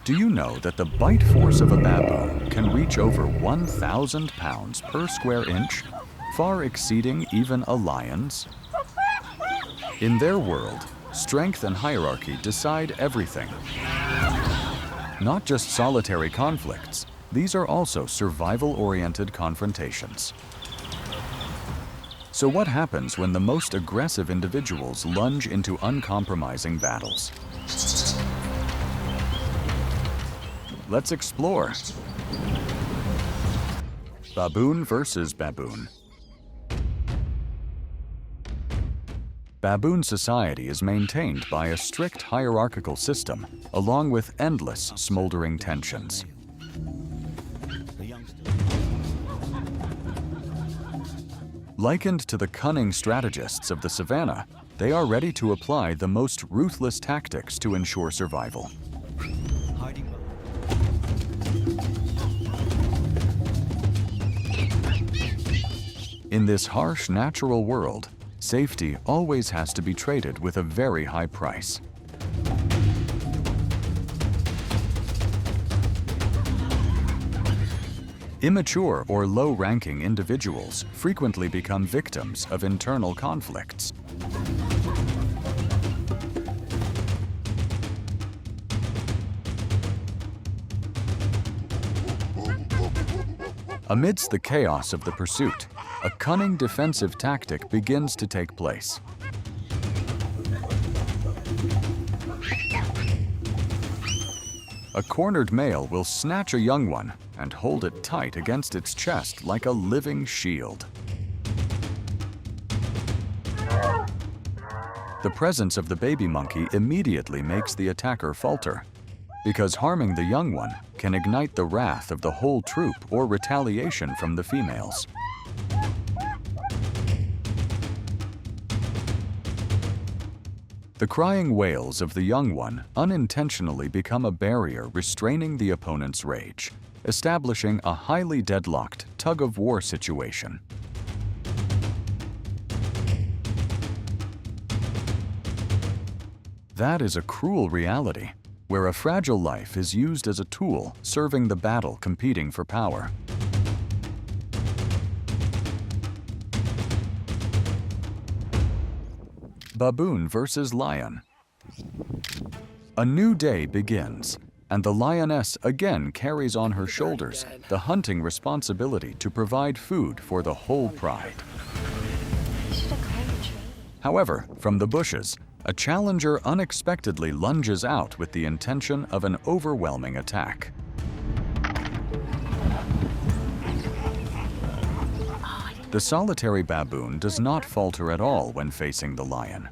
Do you know that the bite force of a baboon can reach over 1,000 pounds per square inch, far exceeding even a lion's? In their world, strength and hierarchy decide everything. Not just solitary conflicts, these are also survival-oriented confrontations. So what happens when the most aggressive individuals lunge into uncompromising battles? Let's explore. Baboon versus baboon. Baboon society is maintained by a strict hierarchical system, along with endless smoldering tensions. Likened to the cunning strategists of the savannah, they are ready to apply the most ruthless tactics to ensure survival. In this harsh natural world, safety always has to be traded with a very high price. Immature or low-ranking individuals frequently become victims of internal conflicts. Amidst the chaos of the pursuit, a cunning defensive tactic begins to take place. A cornered male will snatch a young one and hold it tight against its chest like a living shield. The presence of the baby monkey immediately makes the attacker falter, because harming the young one can ignite the wrath of the whole troop or retaliation from the females. The crying wails of the young one unintentionally become a barrier restraining the opponent's rage, establishing a highly deadlocked tug-of-war situation. That is a cruel reality, where a fragile life is used as a tool serving the battle competing for power. Baboon versus lion. A new day begins, and the lioness again carries on her shoulders the hunting responsibility to provide food for the whole pride. However, from the bushes, a challenger unexpectedly lunges out with the intention of an overwhelming attack. The solitary baboon does not falter at all when facing the lion.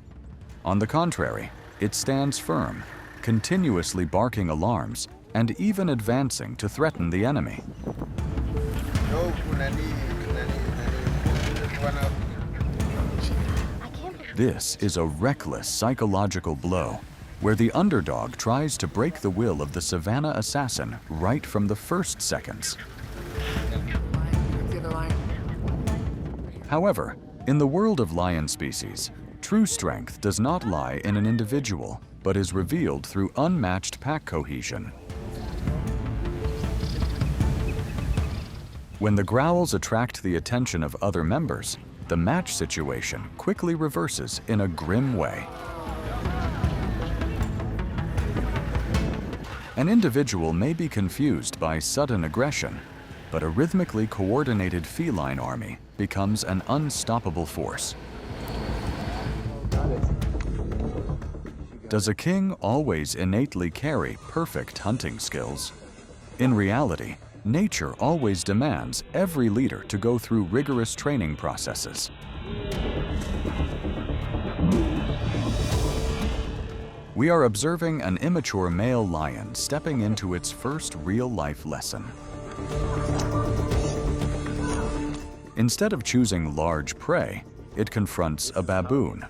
On the contrary, it stands firm, continuously barking alarms and even advancing to threaten the enemy. This is a reckless psychological blow, where the underdog tries to break the will of the savannah assassin right from the first seconds. However, in the world of lion species, true strength does not lie in an individual, but is revealed through unmatched pack cohesion. When the growls attract the attention of other members, the match situation quickly reverses in a grim way. An individual may be confused by sudden aggression, but a rhythmically coordinated feline army becomes an unstoppable force. Does a king always innately carry perfect hunting skills? In reality, nature always demands every leader to go through rigorous training processes. We are observing an immature male lion stepping into its first real-life lesson. Instead of choosing large prey, it confronts a baboon,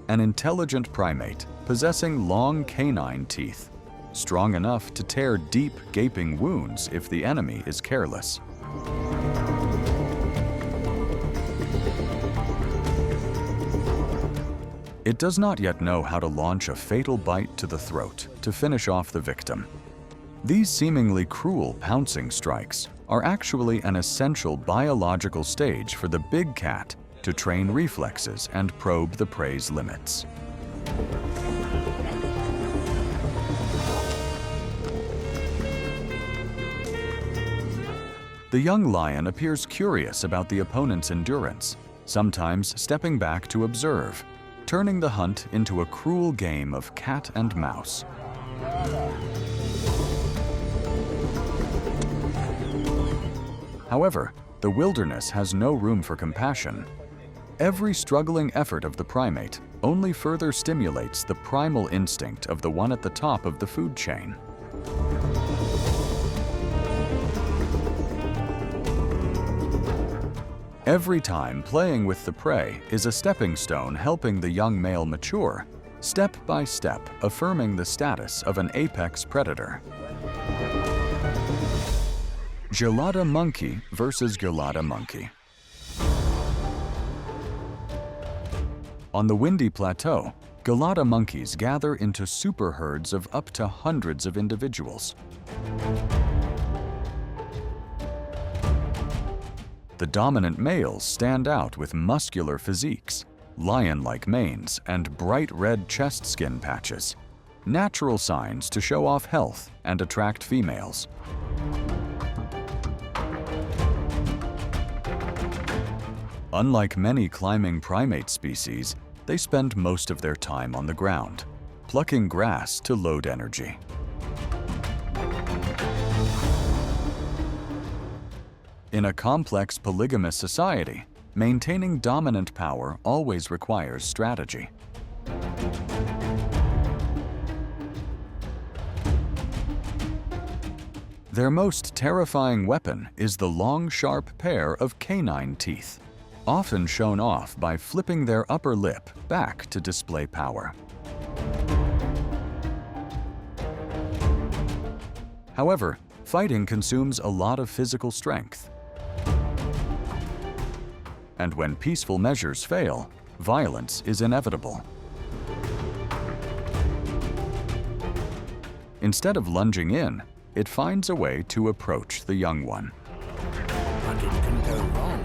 an intelligent primate possessing long canine teeth, strong enough to tear deep, gaping wounds if the enemy is careless. It does not yet know how to launch a fatal bite to the throat to finish off the victim. These seemingly cruel pouncing strikes are actually an essential biological stage for the big cat to train reflexes and probe the prey's limits. The young lion appears curious about the opponent's endurance, sometimes stepping back to observe, turning the hunt into a cruel game of cat and mouse. However, the wilderness has no room for compassion. Every struggling effort of the primate only further stimulates the primal instinct of the one at the top of the food chain. Every time playing with the prey is a stepping stone helping the young male mature, step by step affirming the status of an apex predator. Gelada monkey versus Gelada monkey. On the windy plateau, Gelada monkeys gather into super herds of up to hundreds of individuals. The dominant males stand out with muscular physiques, lion-like manes, and bright red chest skin patches, natural signs to show off health and attract females. Unlike many climbing primate species, they spend most of their time on the ground, plucking grass to load energy. In a complex polygamous society, maintaining dominant power always requires strategy. Their most terrifying weapon is the long, sharp pair of canine teeth, often shown off by flipping their upper lip back to display power. However, fighting consumes a lot of physical strength. And when peaceful measures fail, violence is inevitable. Instead of lunging in, it finds a way to approach the young one. But it can go wrong.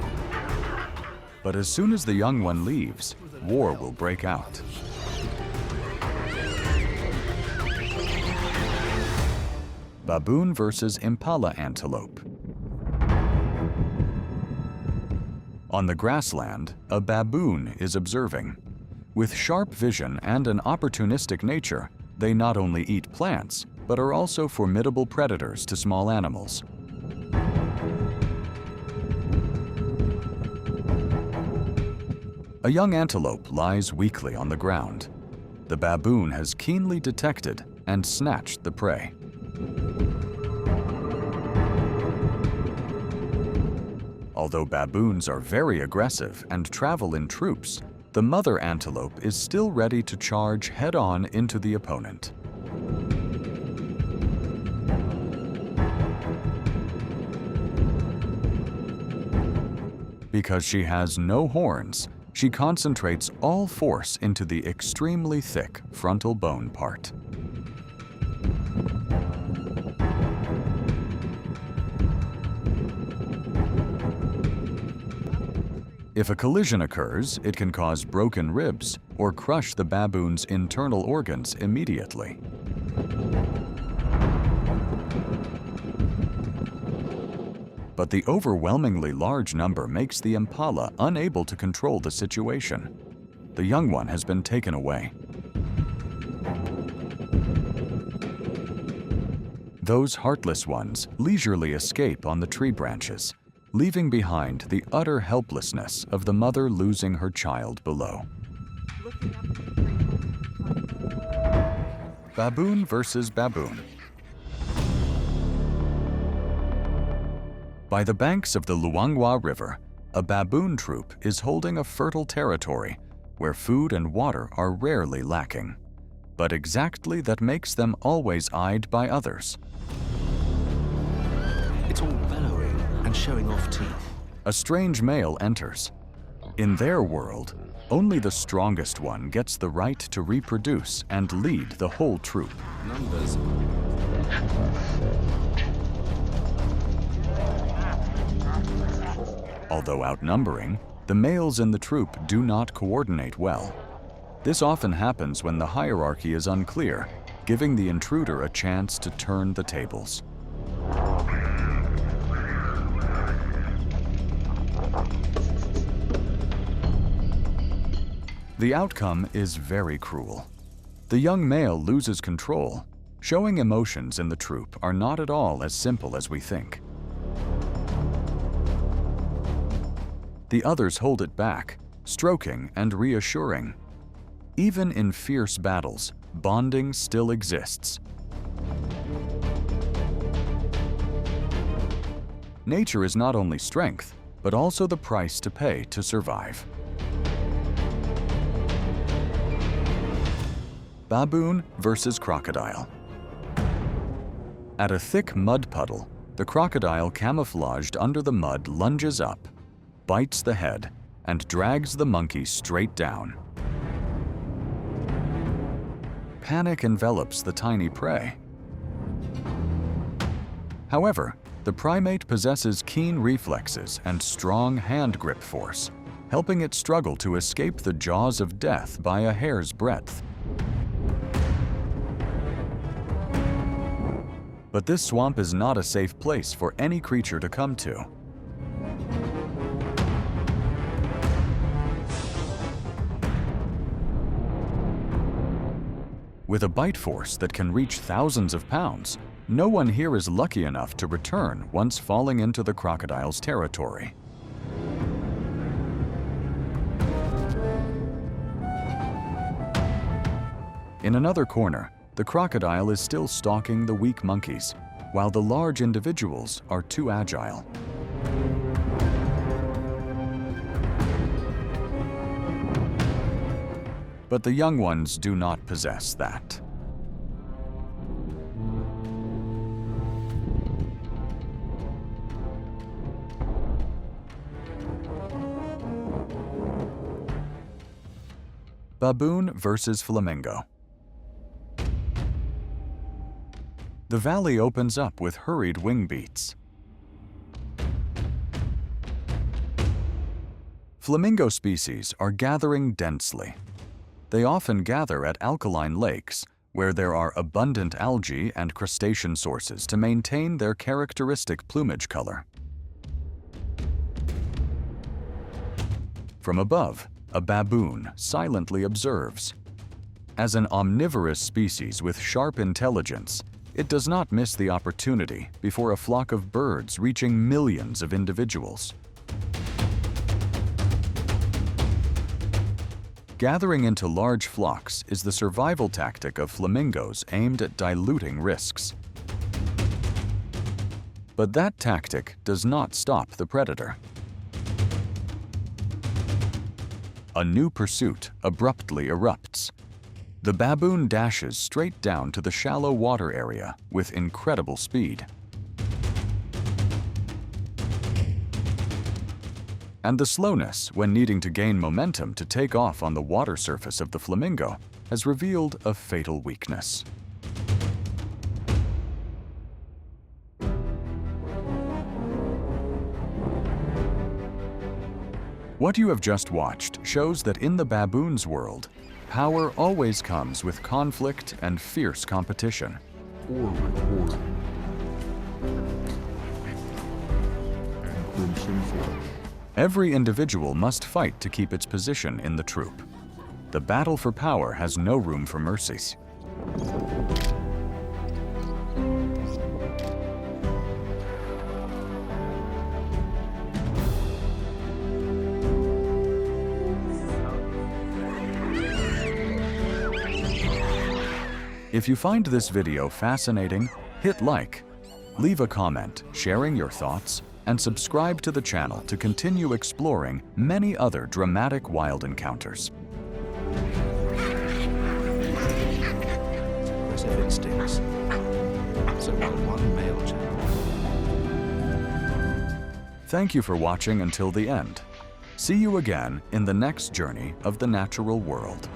But as soon as the young one leaves, war will break out. Baboon versus impala antelope. On the grassland, a baboon is observing. With sharp vision and an opportunistic nature, they not only eat plants, but are also formidable predators to small animals. A young antelope lies weakly on the ground. The baboon has keenly detected and snatched the prey. Although baboons are very aggressive and travel in troops, the mother antelope is still ready to charge head-on into the opponent. Because she has no horns, she concentrates all force into the extremely thick frontal bone part. If a collision occurs, it can cause broken ribs or crush the baboon's internal organs immediately. But the overwhelmingly large number makes the impala unable to control the situation. The young one has been taken away. Those heartless ones leisurely escape on the tree branches, leaving behind the utter helplessness of the mother losing her child below. Baboon versus baboon. By the banks of the Luangwa River, a baboon troop is holding a fertile territory where food and water are rarely lacking, but exactly that makes them always eyed by others. It's all bellowing and showing off teeth. A strange male enters. In their world, only the strongest one gets the right to reproduce and lead the whole troop. Numbers. Although outnumbering, the males in the troop do not coordinate well. This often happens when the hierarchy is unclear, giving the intruder a chance to turn the tables. The outcome is very cruel. The young male loses control. Showing emotions in the troop are not at all as simple as we think. The others hold it back, stroking and reassuring. Even in fierce battles, bonding still exists. Nature is not only strength, but also the price to pay to survive. Baboon versus crocodile. At a thick mud puddle, the crocodile camouflaged under the mud lunges up, bites the head, and drags the monkey straight down. Panic envelops the tiny prey. However, the primate possesses keen reflexes and strong hand grip force, helping it struggle to escape the jaws of death by a hair's breadth. But this swamp is not a safe place for any creature to come to. With a bite force that can reach thousands of pounds, no one here is lucky enough to return once falling into the crocodile's territory. In another corner, the crocodile is still stalking the weak monkeys, while the large individuals are too agile. But the young ones do not possess that. Baboon versus flamingo. The valley opens up with hurried wing beats. Flamingo species are gathering densely. They often gather at alkaline lakes, where there are abundant algae and crustacean sources to maintain their characteristic plumage color. From above, a baboon silently observes. As an omnivorous species with sharp intelligence, it does not miss the opportunity before a flock of birds reaching millions of individuals. Gathering into large flocks is the survival tactic of flamingos aimed at diluting risks. But that tactic does not stop the predator. A new pursuit abruptly erupts. The baboon dashes straight down to the shallow water area with incredible speed. And the slowness when needing to gain momentum to take off on the water surface of the flamingo has revealed a fatal weakness. What you have just watched shows that in the baboon's world, power always comes with conflict and fierce competition. Every individual must fight to keep its position in the troop. The battle for power has no room for mercies. If you find this video fascinating, hit like, leave a comment sharing your thoughts, and subscribe to the channel to continue exploring many other dramatic wild encounters. Aggressive instincts. So one male child. Thank you for watching until the end. See you again in the next journey of the natural world.